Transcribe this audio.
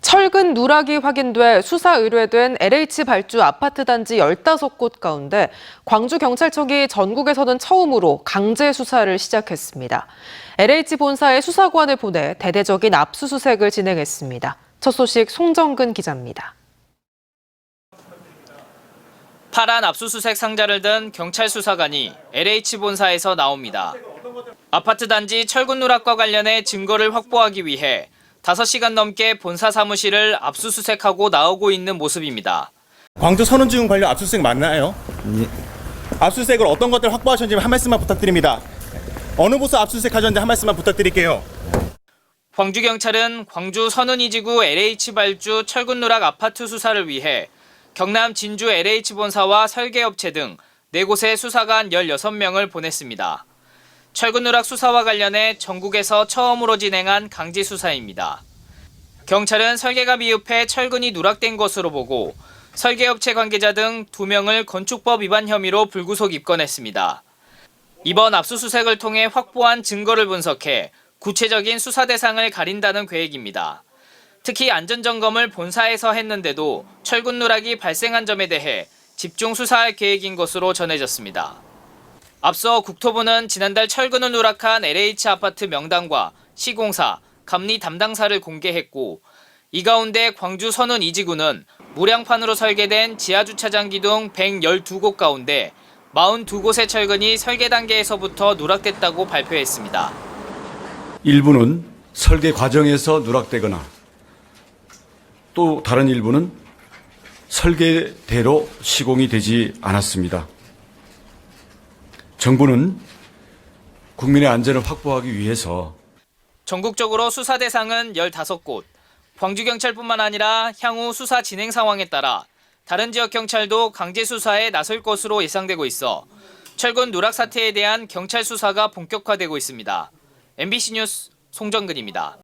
철근 누락이 확인돼 수사 의뢰된 LH 발주 아파트 단지 15곳 가운데 광주경찰청이 전국에서는 처음으로 강제 수사를 시작했습니다. LH 본사에 수사관을 보내 대대적인 압수수색을 진행했습니다. 첫 소식 송정근 기자입니다. 파란 압수수색 상자를 든 경찰 수사관이 LH 본사에서 나옵니다. 아파트 단지 철근 누락과 관련해 증거를 확보하기 위해 5시간 넘게 본사 사무실을 압수수색하고 나오고 있는 모습입니다. 광주 선운지금 관련 압수수색 맞나요? 예. 압수수색을 어떤 것들 확보하셨는지 한 말씀만 부탁드립니다. 어느 부서 압수수색하셨는지 한 말씀만 부탁드릴게요. 광주경찰은 광주 선운이지구 LH 발주 철근 누락 아파트 수사를 위해 경남 진주 LH 본사와 설계업체 등 4곳의 수사관 16명을 보냈습니다. 철근 누락 수사와 관련해 전국에서 처음으로 진행한 강제 수사입니다. 경찰은 설계가 미흡해 철근이 누락된 것으로 보고 설계업체 관계자 등 2명을 건축법 위반 혐의로 불구속 입건했습니다. 이번 압수수색을 통해 확보한 증거를 분석해 구체적인 수사 대상을 가린다는 계획입니다. 특히 안전점검을 본사에서 했는데도 철근 누락이 발생한 점에 대해 집중 수사할 계획인 것으로 전해졌습니다. 앞서 국토부는 지난달 철근을 누락한 LH 아파트 명단과 시공사, 감리 담당사를 공개했고 이 가운데 광주 선운 이지구는 무량판으로 설계된 지하주차장 기둥 112곳 가운데 42곳의 철근이 설계 단계에서부터 누락됐다고 발표했습니다. 일부는 설계 과정에서 누락되거나 또 다른 일부는 설계대로 시공이 되지 않았습니다. 정부는 국민의 안전을 확보하기 위해서 전국적으로 수사 대상은 15곳, 광주경찰뿐만 아니라 향후 수사 진행 상황에 따라 다른 지역 경찰도 강제 수사에 나설 것으로 예상되고 있어 철근 누락 사태에 대한 경찰 수사가 본격화되고 있습니다. MBC 뉴스 송정근입니다.